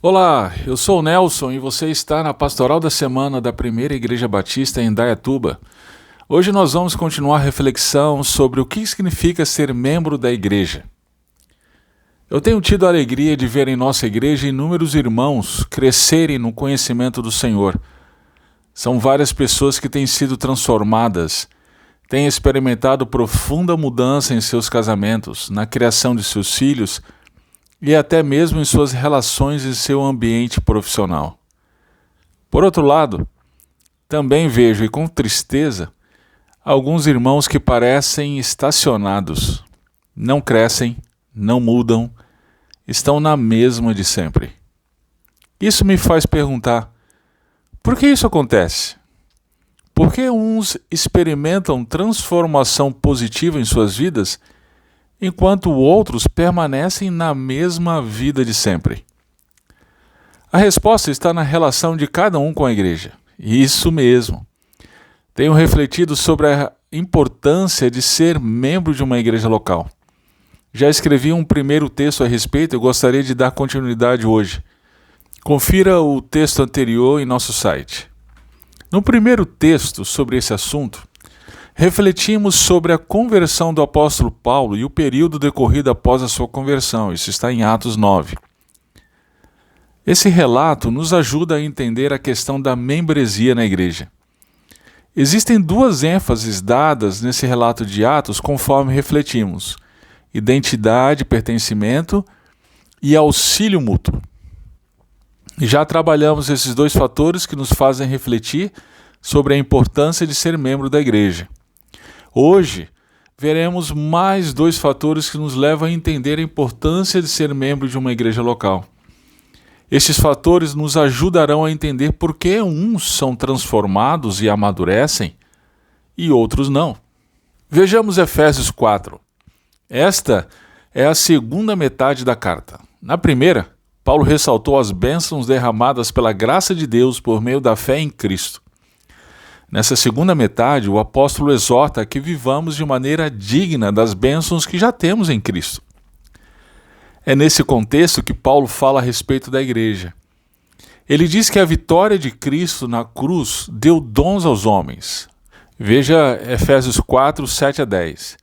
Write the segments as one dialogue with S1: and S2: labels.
S1: Olá, eu sou o Nelson e você está na Pastoral da Semana da Primeira Igreja Batista em Indaiatuba. Hoje nós vamos continuar a reflexão sobre o que significa ser membro da igreja. Eu tenho tido a alegria de ver em nossa igreja inúmeros irmãos crescerem no conhecimento do Senhor. São várias pessoas que têm sido transformadas, têm experimentado profunda mudança em seus casamentos, na criação de seus filhos e até mesmo em suas relações em seu ambiente profissional. Por outro lado, também vejo, e com tristeza, alguns irmãos que parecem estacionados, não crescem, não mudam, estão na mesma de sempre. Isso me faz perguntar, por que isso acontece? Por que uns experimentam transformação positiva em suas vidas, enquanto outros permanecem na mesma vida de sempre? A resposta está na relação de cada um com a igreja. Isso mesmo. Tenho refletido sobre a importância de ser membro de uma igreja local. Já escrevi um primeiro texto a respeito e gostaria de dar continuidade hoje. Confira o texto anterior em nosso site. No primeiro texto sobre esse assunto, refletimos sobre a conversão do apóstolo Paulo e o período decorrido após a sua conversão. Isso está em Atos 9. Esse relato nos ajuda a entender a questão da membresia na igreja. Existem duas ênfases dadas nesse relato de Atos conforme refletimos: identidade, pertencimento e auxílio mútuo. Já trabalhamos esses dois fatores que nos fazem refletir sobre a importância de ser membro da igreja. Hoje, veremos mais dois fatores que nos levam a entender a importância de ser membro de uma igreja local. Estes fatores nos ajudarão a entender por que uns são transformados e amadurecem e outros não. Vejamos Efésios 4. Esta é a segunda metade da carta. Na primeira, Paulo ressaltou as bênçãos derramadas pela graça de Deus por meio da fé em Cristo. Nessa segunda metade, o apóstolo exorta a que vivamos de maneira digna das bênçãos que já temos em Cristo. É nesse contexto que Paulo fala a respeito da igreja. Ele diz que a vitória de Cristo na cruz deu dons aos homens. Veja Efésios 4, 7 a 10.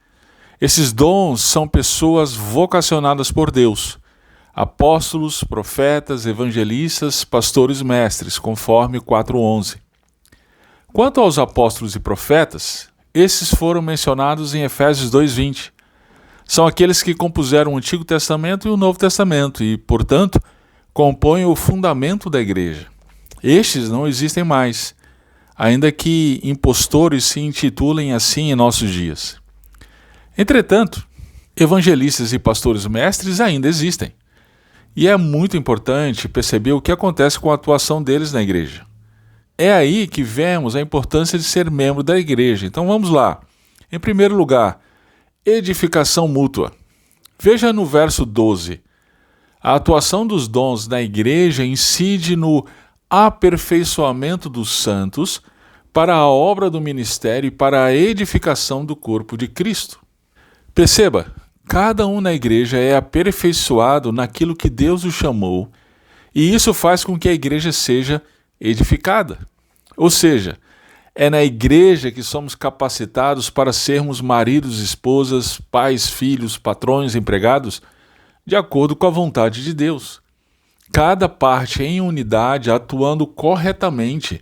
S1: Esses dons são pessoas vocacionadas por Deus: apóstolos, profetas, evangelistas, pastores, mestres, conforme 4:11. Quanto aos apóstolos e profetas, esses foram mencionados em Efésios 2:20. São aqueles que compuseram o Antigo Testamento e o Novo Testamento e, portanto, compõem o fundamento da igreja. Estes não existem mais, ainda que impostores se intitulem assim em nossos dias. Entretanto, evangelistas e pastores mestres ainda existem. E é muito importante perceber o que acontece com a atuação deles na igreja. É aí que vemos a importância de ser membro da igreja. Então vamos lá. Em primeiro lugar, edificação mútua. Veja no verso 12. A atuação dos dons na igreja incide no aperfeiçoamento dos santos para a obra do ministério e para a edificação do corpo de Cristo. Perceba, cada um na igreja é aperfeiçoado naquilo que Deus o chamou, e isso faz com que a igreja seja edificada. Ou seja, é na igreja que somos capacitados para sermos maridos, esposas, pais, filhos, patrões, empregados, de acordo com a vontade de Deus. Cada parte em unidade, atuando corretamente,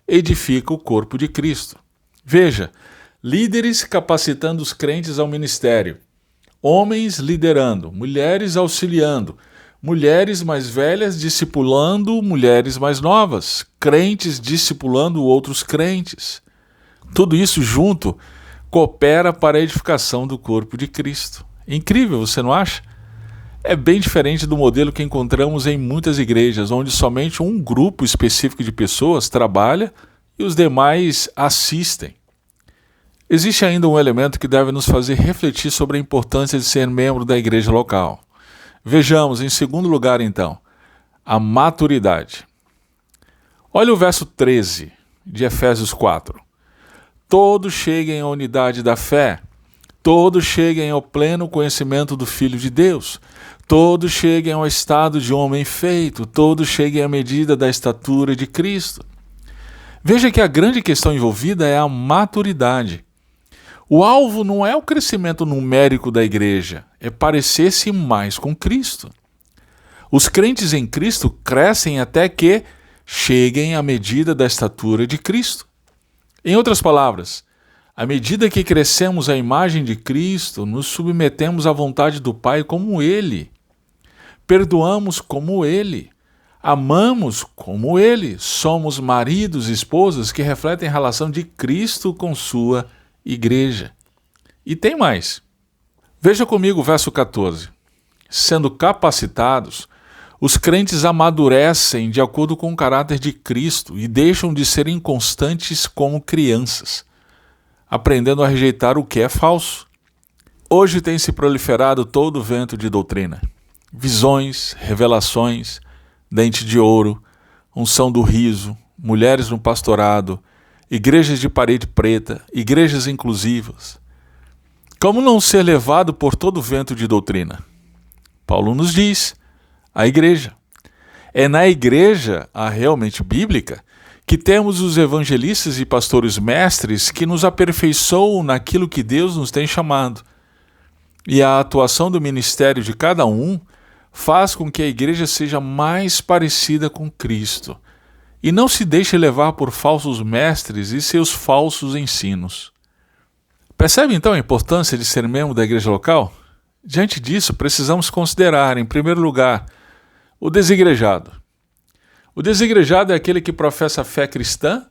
S1: edifica o corpo de Cristo. Veja, líderes capacitando os crentes ao ministério, homens liderando, mulheres auxiliando, mulheres mais velhas discipulando mulheres mais novas, crentes discipulando outros crentes. Tudo isso junto coopera para a edificação do corpo de Cristo. Incrível, você não acha? É bem diferente do modelo que encontramos em muitas igrejas, onde somente um grupo específico de pessoas trabalha e os demais assistem. Existe ainda um elemento que deve nos fazer refletir sobre a importância de ser membro da igreja local. Vejamos, em segundo lugar, então, a maturidade. Olha o verso 13 de Efésios 4. Todos cheguem à unidade da fé, todos cheguem ao pleno conhecimento do Filho de Deus, todos cheguem ao estado de homem feito, todos cheguem à medida da estatura de Cristo. Veja que a grande questão envolvida é a maturidade. O alvo não é o crescimento numérico da igreja, é parecer-se mais com Cristo. Os crentes em Cristo crescem até que cheguem à medida da estatura de Cristo. Em outras palavras, à medida que crescemos à imagem de Cristo, nos submetemos à vontade do Pai como Ele. Perdoamos como Ele. Amamos como Ele. Somos maridos e esposas que refletem a relação de Cristo com sua igreja. E tem mais. Veja comigo o verso 14. Sendo capacitados, os crentes amadurecem de acordo com o caráter de Cristo e deixam de ser inconstantes como crianças, aprendendo a rejeitar o que é falso. Hoje tem se proliferado todo o vento de doutrina. Visões, revelações, dente de ouro, unção do riso, mulheres no pastorado, igrejas de parede preta, igrejas inclusivas. Como não ser levado por todo o vento de doutrina? Paulo nos diz, a igreja. É na igreja, a realmente bíblica, que temos os evangelistas e pastores mestres que nos aperfeiçoam naquilo que Deus nos tem chamado. E a atuação do ministério de cada um faz com que a igreja seja mais parecida com Cristo e não se deixe levar por falsos mestres e seus falsos ensinos. Percebe então a importância de ser membro da igreja local? Diante disso, precisamos considerar, em primeiro lugar, o desigrejado. O desigrejado é aquele que professa a fé cristã,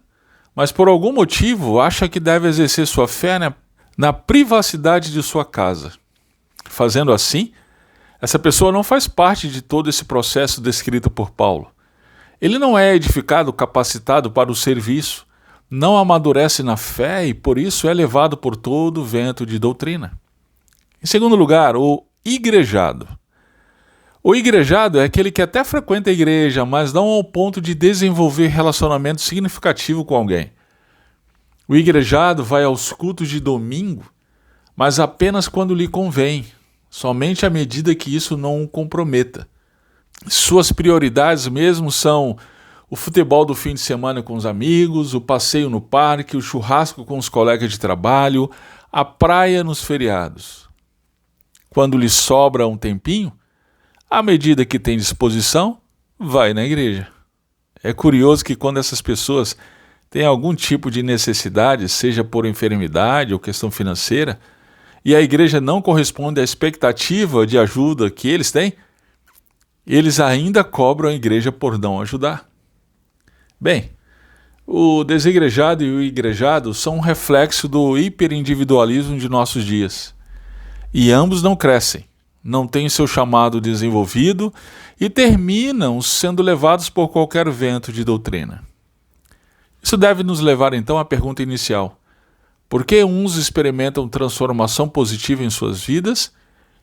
S1: mas por algum motivo acha que deve exercer sua fé na privacidade de sua casa. Fazendo assim, essa pessoa não faz parte de todo esse processo descrito por Paulo. Ele não é edificado, capacitado para o serviço, não amadurece na fé e por isso é levado por todo o vento de doutrina. Em segundo lugar, o igrejado. O igrejado é aquele que até frequenta a igreja, mas não ao ponto de desenvolver relacionamento significativo com alguém. O igrejado vai aos cultos de domingo, mas apenas quando lhe convém, somente à medida que isso não o comprometa. Suas prioridades mesmo são o futebol do fim de semana com os amigos, o passeio no parque, o churrasco com os colegas de trabalho, a praia nos feriados. Quando lhe sobra um tempinho, à medida que tem disposição, vai na igreja. É curioso que quando essas pessoas têm algum tipo de necessidade, seja por enfermidade ou questão financeira, e a igreja não corresponde à expectativa de ajuda que eles têm, eles ainda cobram a igreja por não ajudar. Bem, o desigrejado e o igrejado são um reflexo do hiperindividualismo de nossos dias. E ambos não crescem, não têm seu chamado desenvolvido e terminam sendo levados por qualquer vento de doutrina. Isso deve nos levar então à pergunta inicial. Por que uns experimentam transformação positiva em suas vidas,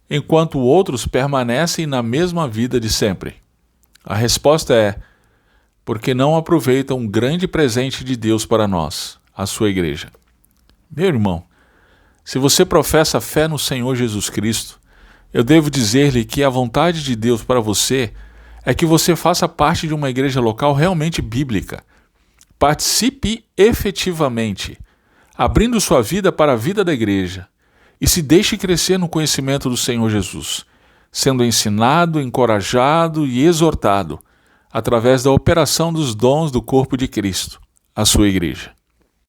S1: enquanto outros permanecem na mesma vida de sempre? A resposta é: porque não aproveitam um grande presente de Deus para nós, a sua igreja. Meu irmão, se você professa fé no Senhor Jesus Cristo, eu devo dizer-lhe que a vontade de Deus para você é que você faça parte de uma igreja local realmente bíblica. Participe efetivamente, abrindo sua vida para a vida da igreja, e se deixe crescer no conhecimento do Senhor Jesus, sendo ensinado, encorajado e exortado através da operação dos dons do corpo de Cristo, a sua igreja.